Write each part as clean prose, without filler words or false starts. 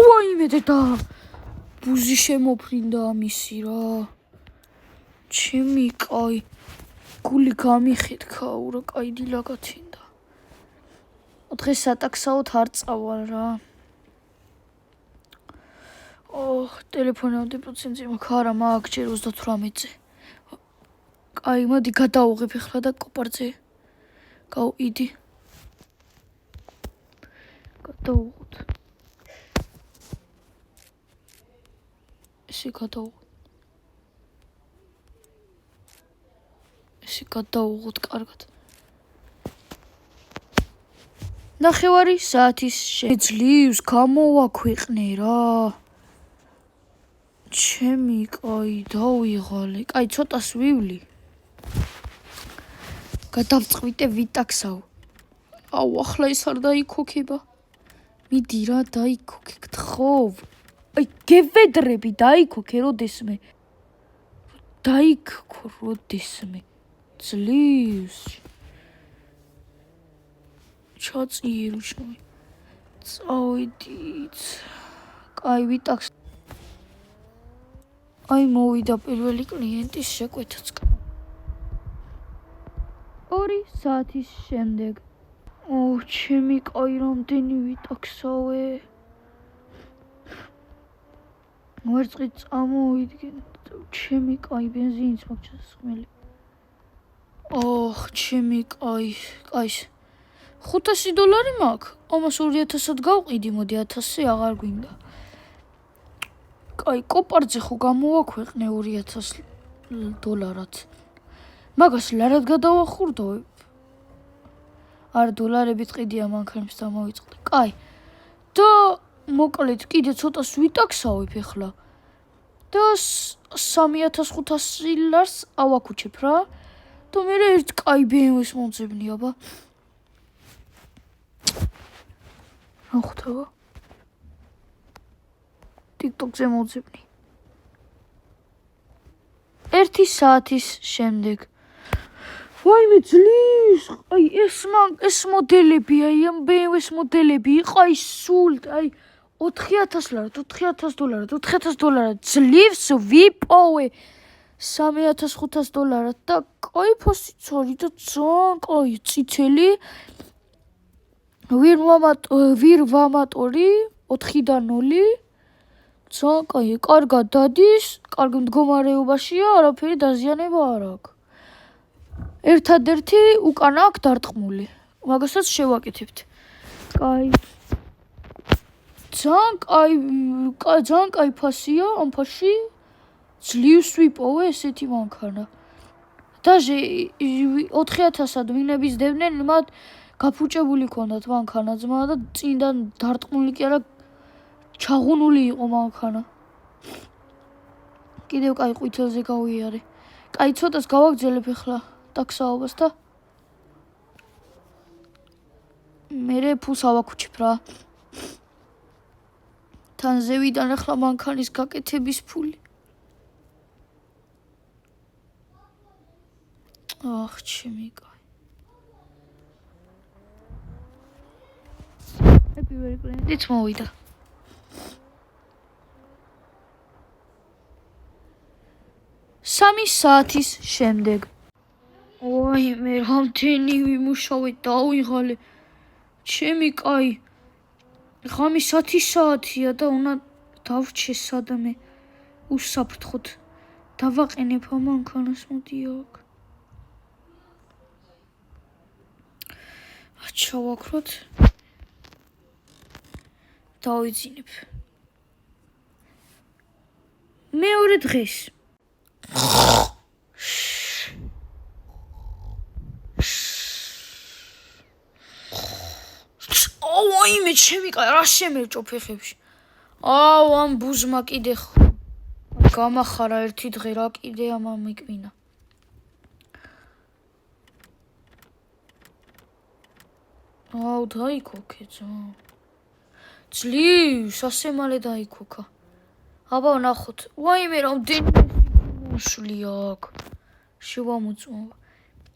ვაიმე დედა ბუზი შემოფრინდა ამისი რა ჩემი კაი გული გამიხეთქაო რა კაი დილა გათინდა დღეს ატაქსაოთ არ წავალ რა ტელეფონამდე პროცენტი მაქვს არა მაქვს ჯერ 38-ზე კაი მოდი გადავუღებ ახლა და კოპარზე გავიდი გადავუღოთ ესე გადავუღოთ კარგად ნახევარი საათის შეძლივს გამოვაქვეყნე რა ჩემი კაი დავიღალე კაი ცოტას ვივლი გადავწყვიტე ვიტაქსავ აუ ახლა ის არ დაიქოქება მიდი რა დაიქოქე გთხოვ აი გევედრები დაიქოქე როდესმე დაიქოქო როდესმე ძლივს ჩაწირო შოი წავიდით კაი ვიტაქს აი მოვიდა პირველი კლიენტის შეკვეთაც 2 საათის შემდეგ ჩემი კაი რამდენი ვიტაქსავე ვერწყი წამოვიდგენ ჩემი კაი ბენზინიც მაქვს ხმელი ჩემი კაი $500 მაქვს ამას 2000-ად გავყიდი მოდი 1000 აღარ გვინდა კაი კოპარზე ხო გამოვაქვეყნე $2000 მაგას ლარად გადავახურდოვებ არ დოლარებით ყიდია მანქანებს დამოვიწყდი კაი და მოკლედ კიდე ცოტას ვიტაქსავებ ახლა და $3500 ავაკუჩებ რა და მე ერთ კაი BMW-ს მომძებნი აბა რა ხდება TikTok-ზე მომძებნი 1 საათის შემდეგ ვაიმე ძლივს აი ეს მოდელები აი ამ BMW-ს მოდელები იყო აი სულ აი $4000 ძლივს ვიპოვე $3500 და კაი ფოსიც არის და ძალიან კაი წითელი ვირვამატორი 4-0 ძალიან კაი კარგად დადის კარგ მდგომარეობაშია არაფერი დაზიანება არ აქვს ერთადერთი უკანა აქვს დარტყმული მაგასაც შევაკეთებთ კაი ძალიან კაი ფასია ამ ფასში ძლივს ვიპოვე ესეთი მანქანა დაჟე 4000-ად ვინების დევნენ მათ გაფუჭებული ქონდათ მანქანა ძმა და წინდან დარტყმული კი არა ჩაღუნული იყო მანქანა კიდევ კაი ყვითელზე გავიარე კაი ცოტას გავაგრძელებ ახლა ტაქსაობას და მერე ფულს ავაკუჩებ რა თან ზევიდან ახლა მანქანის გაკეთების ფული ჩემი კაი პირველი კლიენტიც მოვიდა 3 საათის შემდეგ ვაიმე რამდენი ვიმუშავე დავიღალე ჩემი კაი ღამის 10 საათია და უნდა დავრჩე სადამე უსაფრთხოდ დავაყენებ ამ მანქანას მოდი აქ ჩავაქროთ დავიძინებ მეორე დღეს ვაიმე ჩემი კაი რა შემერჭო ფეხებში აუ ამ ბუზმა კიდე გამახარა ერთი დღე რა კიდე ამა მიკმინა აუ დაიქოქე ძლივს ასე მალე დაიქოქა აბა ნახოთ ვაიმე რამდენი მოსული აქ შევამოწმობა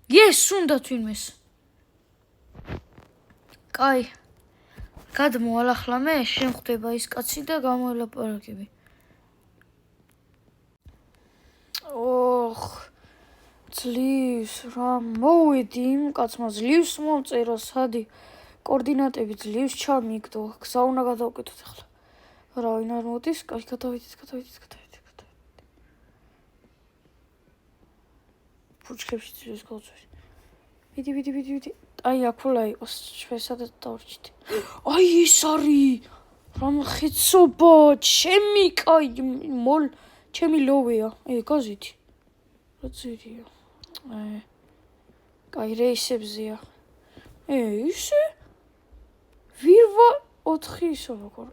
Yes, უნდა თვინმეს. კაი. გადმოვალ ახლა მე, შენ ხვდება ის კაცი და გამოელაპარაკები. ოხ. ძლივს რა მოვედი იმ კაცმა ძლივს მომწერა სადი კოორდინატები ძლივს ჩამიგდო გზა უნდა გადავკეთოთ ახლა რა ვინ არ მოდის კაი გადავიდეთ ფუჩქებში ძლივს გავწვევ ვიდი აი აქულა იყოს ჩვენ სადაც დავრჩით აი ეს არის რა მხეცობა ჩემი კაი ჩემი ლოვეა გაზეთი რა ძირია კაი რეისებზეა ისე ვირვა 4 ისო როგორ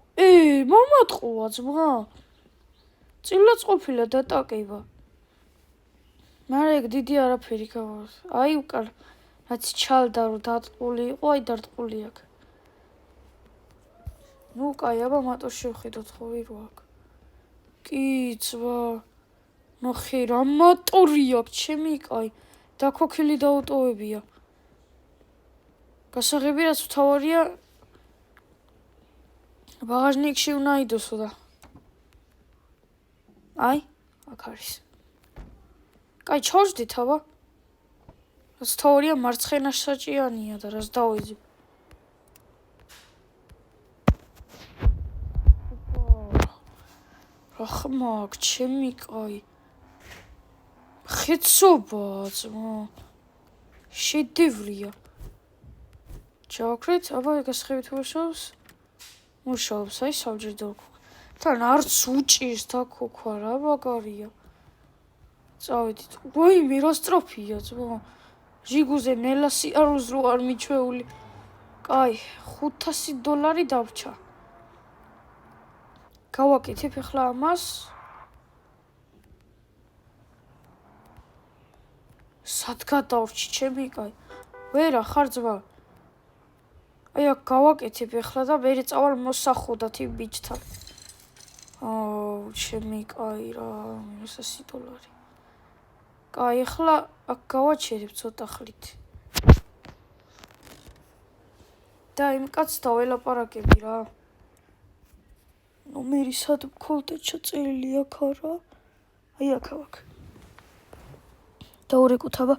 მომატყუა ძმა წილაც ყოფილა დატაკება მაგრამ ეგ დიდი არაფერი გავარ აი უკან რაც ჩალდა რომ დატყული იყო აი დარტყული აქ ნუ კაი აბა მატო შევხედოთ ხო ვირვა აქ კი ძმა ნახე რა მოტორი აქვს ჩემი კაი დაქოქილი დაუტოვებია გასაღები რაც თავარია ბაღაჟნიკში უნდა იდოსო და აი აქ არის კაი ჩავждით აბა რაც თავარია მარცხენა საჭიანია და რაც დავეძებ რა ხმაკ ჩემი კაი ხეცობა ძმა შედევრია ჩავაქრეთ აბა გასხებით მუშაობს აი საბჯერ დაქო თან არც უჭირს დაქოქვა რა მაგარია წავედით ვაიმე რა სტროფია ძმა ჟიგუზე ნელა სიარულს რო არ მიჩვეული კაი $500 დავრჩა გავაკეთებ ახლა ამას სად გადავრჩი ჩემი კაი ვერა ხარ ძმა აი აქ გავაკეთებ ახლა და მე წავალ მოსახოდათ იმ ბიჭთან ჩემი კაი რა $100 კაი ახლა აქ გავაჩერებ ცოტა ხლით და იმ კაცს დაველაპარაკები რა ნომერი სად მქონდა ჩაწერილი აქ არა აი აქ დაურეკოთ აბა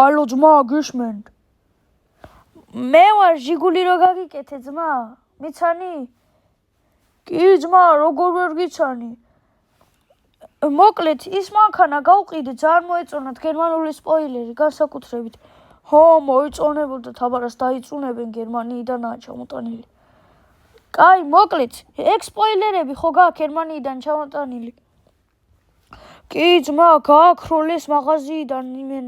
ალო ძმა გიშმენთ მე ვარ ჟიგული რო გაგიკეთე ძმა მიცანი კი ძმა როგორ ვერ გიცანი მოკლედ ის მანქანა გავყიდე ძალიან მოეწონათ გერმანული სპოილერი განსაკუთრებით ხო მოიწონებოდა თაბარას დაიწუნებენ გერმანიიდანაა ჩამოტანილი კაი მოკლედ ეგ სპოილერები ხო გაქვს გერმანიიდან ჩამოტანილი კი ძმა გააქროლეს მაღაზიიდან იმენ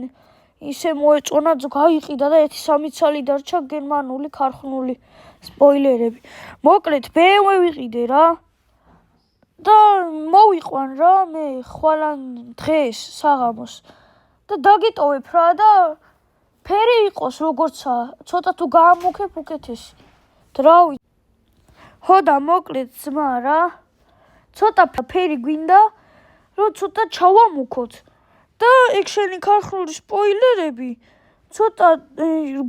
ისე მოეწონა გაიყიდა და 1-3 ცალი დარჩა გერმანული ქარხნული სპოილერები მოკლედ BMW ვიყიდე რა და მოვიყვან რა მე ხვალან დღეს საღამოს და დაგიტოვებ რა და ფერი იყოს როგორცა ცოტა თუ გაამუქებ უკეთესი დრავი ხო და მოკლედ ძმა რა ცოტა ფერი გვინდა რომ ცოტა ჩავამუქოთ და ეგ შენი ქარხნული სპოილერები ცოტა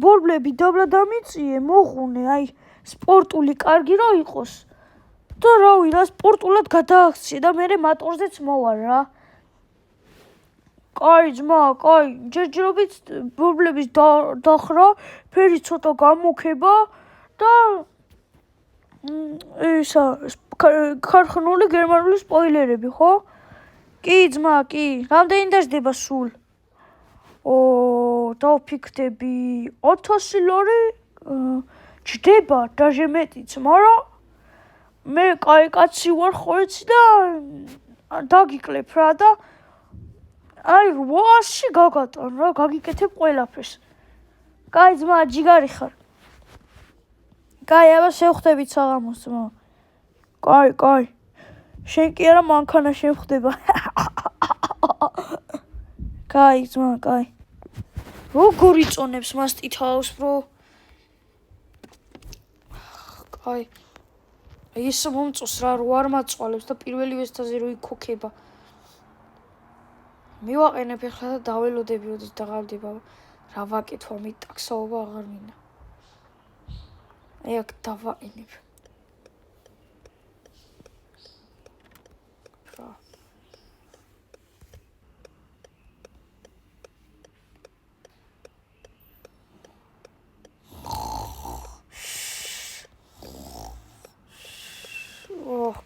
ბორბლები დაბლა დამიწიე მოღუნე აი სპორტული კარგი რო იყოს და რავი რა სპორტულად გადააქცე და მე მატორზეც მოვალ რა კაი ძმა კაი ჯერჯერობით ბორბლების დახრა ფერი ცოტა გამუქება და ისა ქარხნული გერმანული სპოილერები ხო კი ძმა კი რამდენი დაждდება სულ დავფიქრდები $2000 ჯდება დაჟე მეტიც მაგრამ მე კაი კაცი ვარ ხო იცი და დაგიკლებ რა და აი 800-ში გაგატან რა გაგიკეთებ ყველაფერს კაი ძმა ჯიგარი ხარ კაი აბა შევხვდებით საღამოს ძმა კაი შენ კი არა მანქანა შევხვდება კაი ძმა კაი როგორ იწონებს მას ტითაოს ბრო კაი ის მომწოს რა რო არ მაწვალებს და პირველი ვესტაზე რო იქოქება მივაყენებ ახლა და დაველოდები ოდის დაღავდება რა ვაკეთვა მე ტაქსაობა აღარ მინდა აი აქ დავაყენებ რა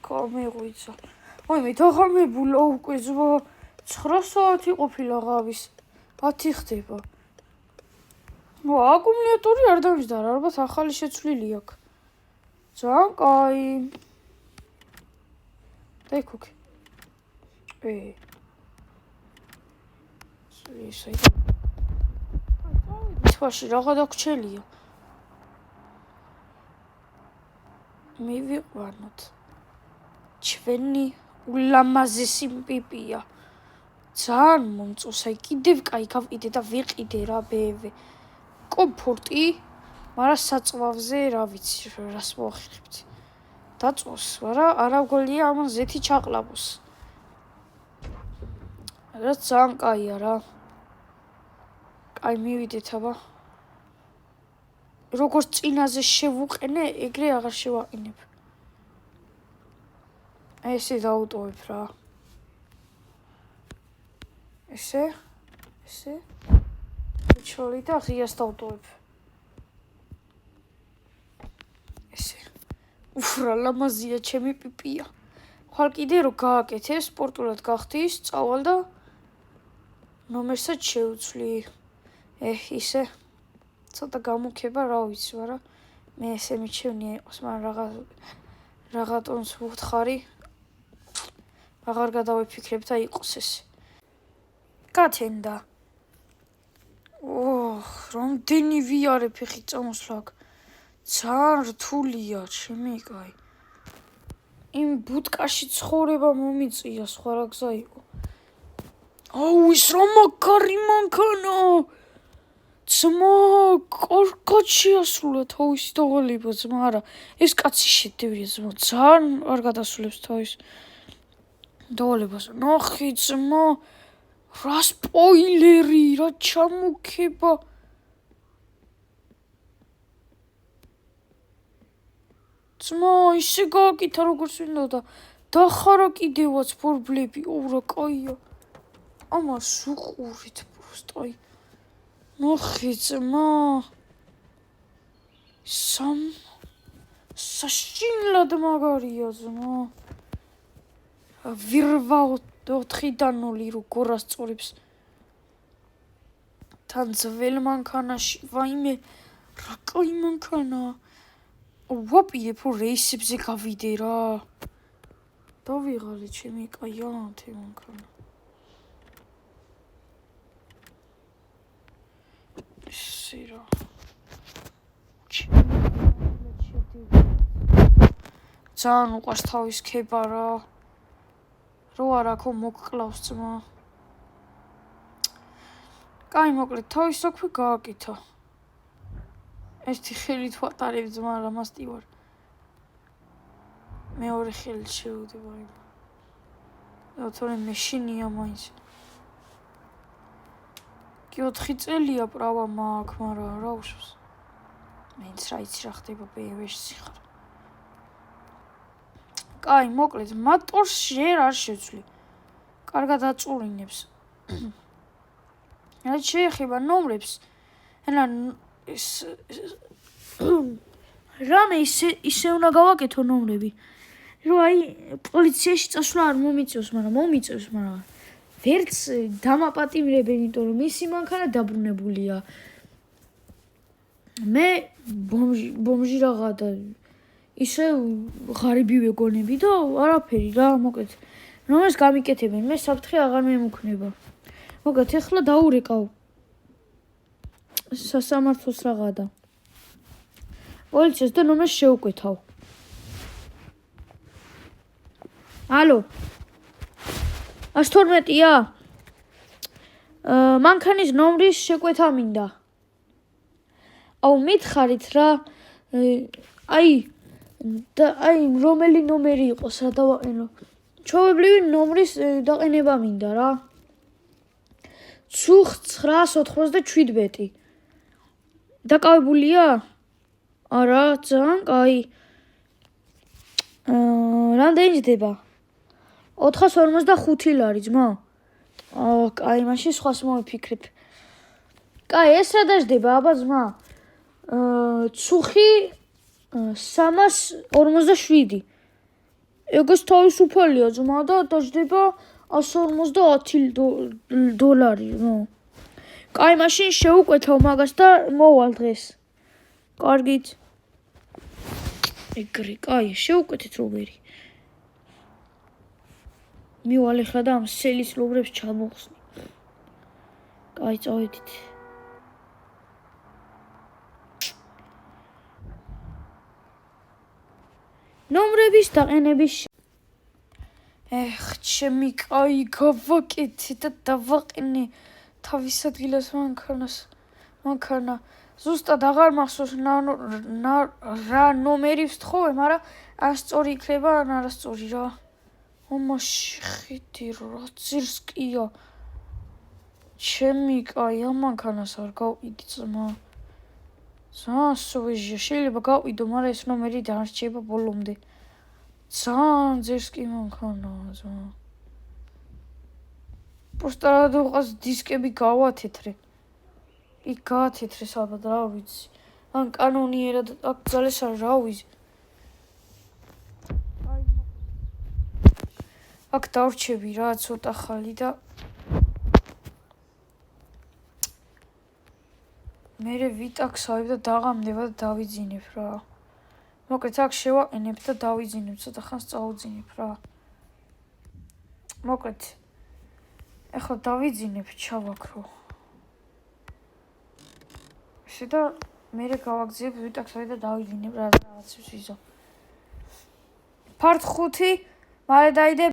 გამეღვიძა ой მე დაღამებულა უკვე ზღვა 9 საათი ყოფილა ღავის 10 ხდება აკუმულატორი არ დამჯდარა ალბათ ახალი შეცვლილი აქვს ძალიან კაი დაიქოქე ისე თვაში რაღა დაგვრჩელია მივიყვანოთ ჩვენი ულამაზესი პიპია ძალიან მომწონს აი კიდევ კაი გავყიდე და ვიყიდე რა ბევე კომფორტი მაგრამ საწვავზე რა ვიცი რას მოახერხებთ დაწვავს მაგრამ არა გოლია ამან ზეთი ჩაყლავოს რა ძალიან კაია რა კაი მივიდეთ აბა როგორც წინაზე შევუყენე ეგრე აღარ შევაყენებ ესე დაუტოვებ რა ესე ჩოლი და ღიას დავტოვებ ესე უფრა ლამაზია ჩემი პიპია ხვალ კიდე რო გააკეთე სპორტულად გახდის წავალ და ნომერსაც შევცვლი ისე ცოტა გამუქება რა ვიცი მაგრამ მე ესე მიჩვენია იყოს მაგრამ რაღა ტონს ვუთხარი აღარ გადავიფიქრებ და იყოს ეს გათენდა რამდენი ვიარე ფეხი წამოსვლა ძალიან რთულია ჩემი კაი იმ ბუტკაში ცხოვრება მომიწია სხვა რა გზა იყო აუ ის რა მაგარი მანქანა ძმა კარგად შეასრულა თავისი დავალება ძმა არა ეს კაცი შედევრია ძმა ძალიან არ გადასულებს თავის დავალებას ნახე ძმა რა სპოილერი რა ჩამუქება ძმა ისე გააკეთა როგორც მინდოდა დახარა კიდევაც ფორბლები რა კაია ამას უყურით პროსტო აი ნახე ძმა საშინლად მაგარია ძმა ვირვა 4-0 როგორ ასწორებს თან ძველ მანქანაში ვაიმე რა კაი მანქანა ვაპირებ რეისებზე გავიდე რა დავიღალე ჩემი კაიანთი მანქანა ისე რა ძალიან უყვარს თავის ქება რა რო არ აქო მოგკლავს ძმა კაი მოკლედ თავის საქმე გააკეთა ერთი ხელით ვატარებ ძმა რამასტი ვარ მეორე ხელით შევდება და თორემ მეშინია მაინც კი 4 წელია პრავა მაქვს მაგრამ რა უშავს მეც რა იცი რა ხდება BMW-ში ხარ კაი მოკლედ მოტორს ჯერ არ შევცვლი კარგად აწურინებს რა შეეხება ნომრებს ენა რამე ისე უნდა გავაკეთო ნომრები რომ აი პოლიციაში წასვლა არ მომიწევს მაგრამ ვერც დამაპატიმრებენ იმიტომ რომ მისი მანქანა დაბრუნებულია მე ბომჟი რაღა და ისე ღარიბი ვეგონები და არაფერი რა მოკლედ რომელს გამიკეთებენ მე საფრთხე აღარ მემუქნება მოკლედ ეხლა დაურეკავ სასამართლოს რაღა და პოლიციას და ნომერს შევკვეთავ ალო 112-ია მანქანის ნომრის შეკვეთა მინდა აუ მითხარით რა აი რომელი ნომერი იყოს რა დავაყენო ჩვეულებრივი ნომრის დაყენება მინდა რა ცუხ 997. დაკავებულია? არა, ძალიან კაი. რამდენი ჯდება? 455 ლარი ძმა. კაი, მაშინ სხვას მოვიფიქრებ. კაი, ეს რა დაждდება, აბა ძმა? ცუხი 347. ეგეც თავისუფალია ძმა და დაждდება 150 დოლარი, ნო. კაი, მაშინ შევუკვეთავ მაგას და მოვალ დღეს. კარგით. ეგრე, კაი, შევუკვეთეთ რომერი. მივალ ახლა და ამ სელის ლობრებს ჩამოხსნი. კაი, წავედით. ნომრების დაყენების ჩემი კაი გავაკეთე და დავაყენე თავის ადგილას მანქანა. ზუსტად აღარ მახსოვს რა ნომერი ვსთხოვე, მაგრამ ან სწორი იქნება, ან არასწორი რა. ამაში ხედი რა ძირსკია. ჩემი კაი ამ მანქანას არ გავყიდი ძმა. ძალიან სუჟია, შეიძლება გავყიდო, მაგრამ ეს ნომერი დარჩება ბოლომდე. ძალიან ძირსკი მანქანაა ძმა. პროსტა რაღაც დისკები გავათეთრე. იქ გაათეთრე საბად რა ვიცი. ან კანონიერად აქ ძალეს არ რა ვიცი. აქ დავრჩები რა ცოტა ხალი და მერე ვიტაქვს ავებ და დაღამდება და დავიძინებ რა. მოკლედ აქ შევაყენებ და დავიძინებ, ცოტა ხანს წავუძინებ რა. მოკლედ ეხლა დავიძინებ, ჩავაქრო. ესე და მერე გავაგზავნებ ვიტაქვს ავებ და დავიძინებ რა რაღაცებს ვიზო. ფართ 5, მალე დაიდებ